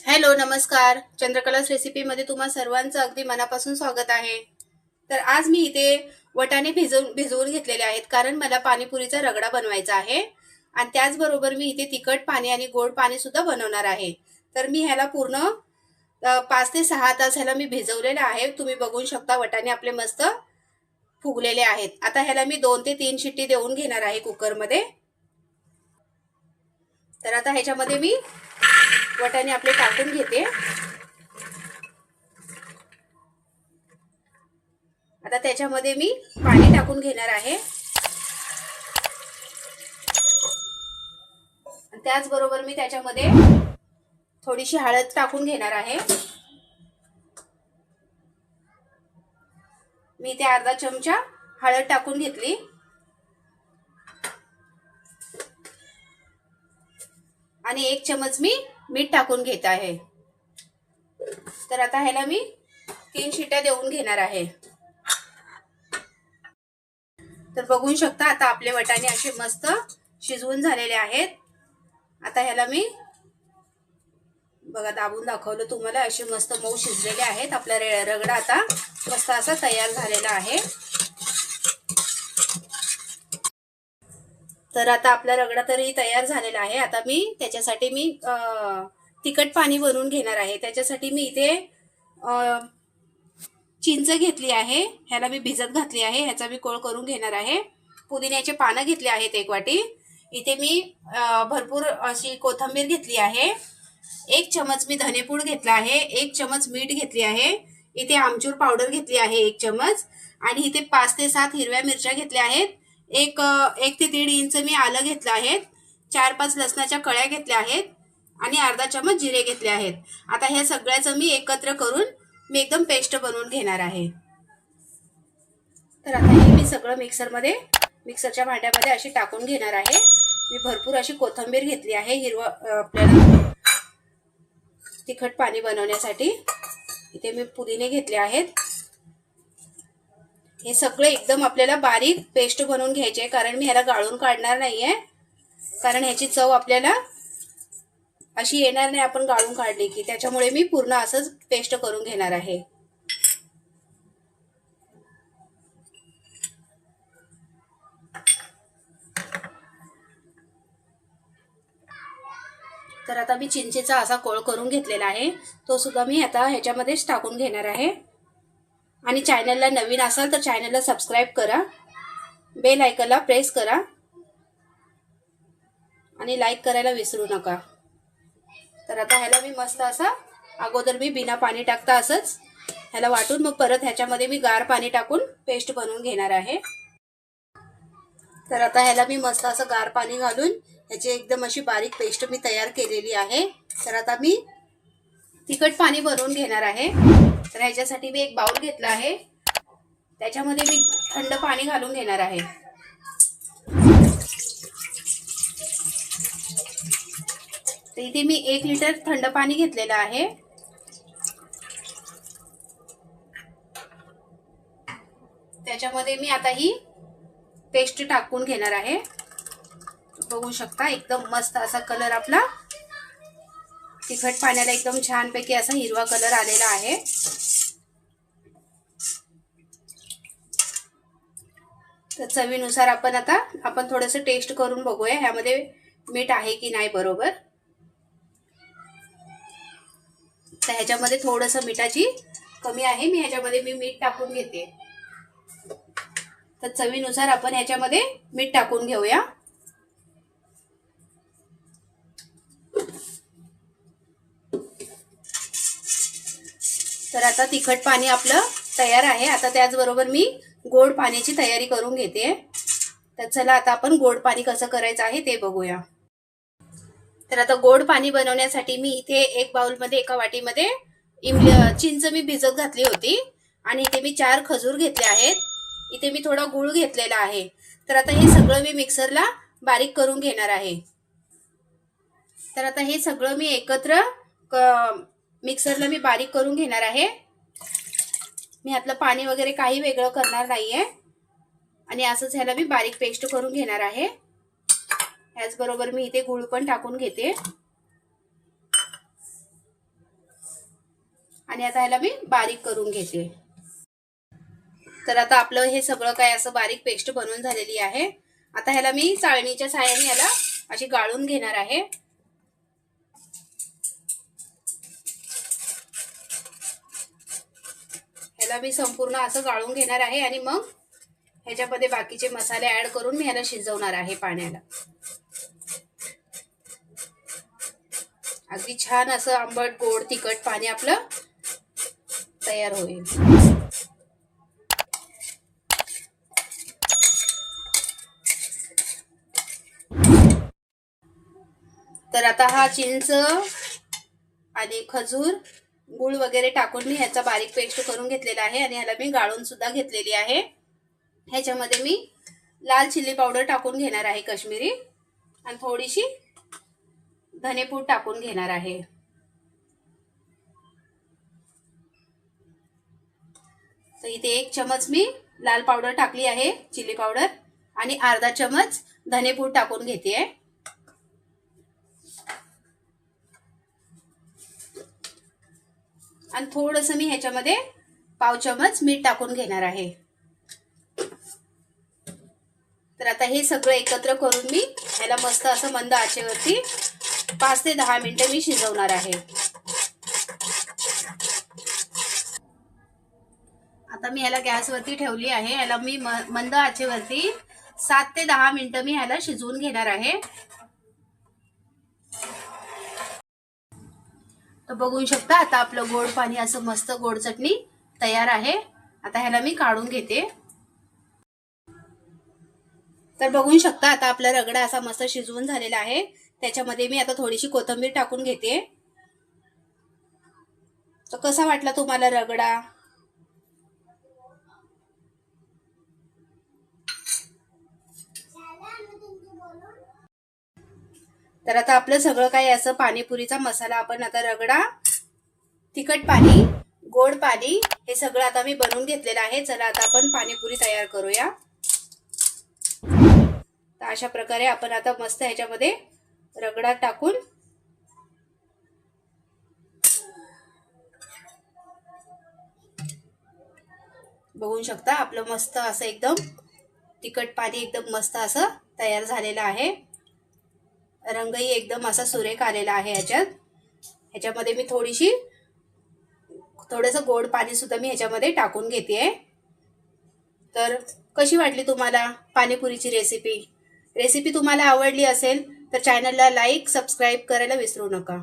Hello, नमस्कार. चंद्रकला's रेसिपीमध्ये तुम्हा सर्वांचं अगदी मनापासून स्वागत आहे. तर आज मी इथे वटाणे भिजवून घेतलेले आहेत, कारण मला पाणीपुरीचा रगडा बनवायचा आहे. आणि त्याचबरोबर मी इथे तिखट पाणी आणि गोड पाणी सुद्धा बनवणार आहे. तर मी ह्याला पूर्ण 5 ते 6 तास ह्याला मी भिजवलेलं आहे. तुम्ही बघू शकता वटाणे आपले मस्त फुगलेले आहेत. आता ह्याला मी 2 ते 3 शिट्टी देऊन घेणार आहे कुकरमध्ये. तर आता ह्याच्यामध्ये मी वटाणे आपले टाकून घेते. आता त्याच्यामध्ये मी पाणी टाकून घेणार आहे. त्याचबरोबर मी त्याच्यामध्ये थोडीशी हळद टाकून घेणार आहे. मी इथे अर्धा चमचा हळद टाकून घेतली. आणि 1 चमच मी मीठ टाकून घेत आहे. तर आता ह्याला मी 3 शिट्ट्या देऊन घेणार आहे. तर बघू शकता आता आपले वटाणे असे मस्त शिजवून झालेले आहेत. आता ह्याला मी बघा दाबून दाखवलं तुम्हाला, असे मस्त मऊ शिजलेले आहेत. आपला रगडा आता मस्त असा तयार झालेला आहे. तर आता आपला रगडा तरी तयार झालेला आहे. आता मी त्याच्यासाठी तिखट पाणी बनवून घेणार आहे. त्याच्यासाठी मी इथे चिंच घेतली आहे, ह्याला मी भिजत घातली आहे. ह्याचा मी कोळ करून घेणार आहे. पुदिन्याचे पानं घेतले आहेत 1 वाटी. इथे मी भरपूर अशी कोथिंबीर घेतली आहे. 1 चमच मी धनेपूड घेतला आहे. 1 चमच मीठ घेतली आहे. इथे आमचूर पावडर घेतली आहे 1 चमच. आणि इथे 5 ते 7 हिरव्या मिरच्या घेतल्या आहेत. 1 ते 1.5 इंच मी आलं घेतलं आहे. 4-5 लसणाच्या कळ्या घेतल्या आहेत. आणि अर्धा चमच जिरे घेतले आहेत. आता ह्या सगळ्याचं मी एकत्र करून मी एकदम पेस्ट बनवून घेणार आहे. तर आता हे मी सगळं मिक्सरच्या भांड्यामध्ये अशी टाकून घेणार आहे. मी भरपूर अशी कोथिंबीर घेतली आहे आपल्याला तिखट पाणी बनवण्यासाठी. इथे मी पुदिने घेतले आहेत. हे सगळे एकदम आपल्याला बारीक पेस्ट बनवून घ्यायचे, कारण मी ह्याला गाळून काढणार नाहीये. कारण ह्याची चव आपल्याला अशी येणार नाही आपण गाळून काढली की. त्याच्यामुळे मी पूर्ण असंच पेस्ट करून घेणार आहे. तर आता मी चिंचेचा असा कोळ करून घेतलेला आहे, तो सुद्धा मी आता ह्याच्यामध्येच टाकून घेणार आहे. आणि चॅनलला नवीन असाल तर चॅनलला सबस्क्राईब करा, बेल आयकॉनला प्रेस करा आणि लाईक करायला विसरू नका. तर आता ह्याला मी मस्त असा अगोदर मी बिना पाणी टाकता असंच ह्याला वाटून मग परत ह्याच्यामध्ये मी गार पाणी टाकून पेस्ट बनवून घेणार आहे. तर आता ह्याला मी मस्त असं गार पाणी घालून ह्याची एकदम अशी बारीक पेस्ट मी तयार केलेली आहे. तर आता मी तिखट पाणी बनवून घेणार आहे. तर ह्याच्यासाठी मी एक बाउल घेतला आहे, त्याच्यामध्ये मी थंड पाणी घालून घेणार आहे. तर इथे मी 1 लिटर थंड पाणी घेतलेलं आहे. त्याच्यामध्ये मी आता ही पेस्ट टाकून घेणार आहे. बघू शकता एकदम मस्त असा कलर आपला तिखट पाण्याला एकदम छानपैकी असा हिरवा कलर आलेला आहे. तर चवीनुसार आपण थोडंसं टेस्ट करून बघूया ह्यामध्ये मीठ आहे की नाही बरोबर. तर ह्याच्यामध्ये थोडंसं मिठाची कमी आहे, मी ह्याच्यामध्ये मीठ टाकून घेते. तर चवीनुसार आपण ह्याच्यामध्ये मीठ टाकून घेऊया. तर आता तिखट पाणी आपलं तयार आहे. आता त्याचबरोबर मी गोड पाण्याची तयारी करून घेते. तर चला आता आपण गोड पाणी कसं करायचं आहे ते बघूया. तर आता गोड पाणी बनवण्यासाठी मी इथे 1 बाउलमध्ये 1 वाटीमध्ये चिंच मी भिजत घातली होती. आणि इथे मी 4 खजूर घेतले आहेत. इथे मी थोडा गूळ घेतलेला आहे. तर आता हे सगळं मी मिक्सरला बारीक करून घेणार आहे. तर आता हे सगळं मी एकत्र मिक्सरला मी बारीक करून घेणार आहे. मी ह्यातलं पाणी वगैरे काही वेगळं करणार नाहीये. आणि असंच ह्याला मी बारीक पेस्ट करून घेणार आहे. याचबरोबर मी इथे गूळ पण टाकून घेते. आणि आता ह्याला मी बारीक करून घेते. तर आता आपलं हे सगळं काय असं बारीक पेस्ट बनवून झालेली आहे. आता ह्याला मी चाळणीच्या साहाय्याने ह्याला अशी गाळून घेणार आहे. ह्याला मी संपूर्ण असं गाळून घेणार आहे आणि मग ह्याच्यामध्ये बाकीचे मसाले ऍड करून मी ह्याला शिजवणार आहे पाण्याला. अगदी छान असं आंबट गोड तिखट पाणी आपलं तयार होईल. तर आता हा चिंच आणि खजूर गुळ वगैरे टाकून मी ह्याचा बारीक पेस्ट करून घेतलेला आहे आणि ह्याला मी गाळून सुद्धा घेतलेली आहे. ह्याच्यामध्ये मी लाल चिल्ली पावडर टाकून घेणार आहे काश्मीरी आणि थोडीशी धनेपूड टाकून घेणार आहे. तर इथे 1 चमच मी लाल पावडर टाकली आहे चिल्ली पावडर आणि अर्धा चमच धनेपूड टाकून घेते. आणि थोडंसं मी ह्याच्यामध्ये पाव चमच मीठ टाकून घेणार आहे. तर आता हे सगळं एकत्र करून मी ह्याला मस्त असं मंद आचेवरती 5 ते 10 मिनिटं मी शिजवणार आहे. आता मी ह्याला गॅसवरती ठेवली आहे. ह्याला मी मंद आचेवरती 7 ते 10 मिनिटं मी ह्याला शिजवून घेणार आहे. तर बघू शकता आता आपलं गोड पाणी असं मस्त गोड चटणी तयार आहे. आता ह्याला मी काढून घेते. तर बघू शकता आता आपला रगडा असा मस्त शिजवून झालेला आहे. त्याच्यामध्ये मी आता थोडीशी कोथिंबीर टाकून घेते. तर कसा वाटला तुम्हाला रगडा? तर आता आपलं सगळं काही असं पाणीपुरीचा मसाला आपण आता रगडा, तिखट पाणी, गोड पाणी हे सगळं आता मी बनवून घेतलेलं आहे. चला आता आपण पाणीपुरी तयार करूया. तर अशा प्रकारे आपण आता मस्त ह्याच्यामध्ये रगडा टाकून बघू शकता आपलं मस्त असं एकदम तिखट पाणी एकदम मस्त असं तयार झालेलं आहे. रंगही एकदम असा सुरेख आलेला आहे. ह्याच्यामध्ये मी थोडंसं गोड पाणी सुद्धा मी ह्याच्यामध्ये टाकून घेते. तर कशी वाटली तुम्हाला पाणीपुरीची रेसिपी तुम्हाला आवडली असेल तर चॅनलला लाईक सबस्क्राईब करायला विसरू नका.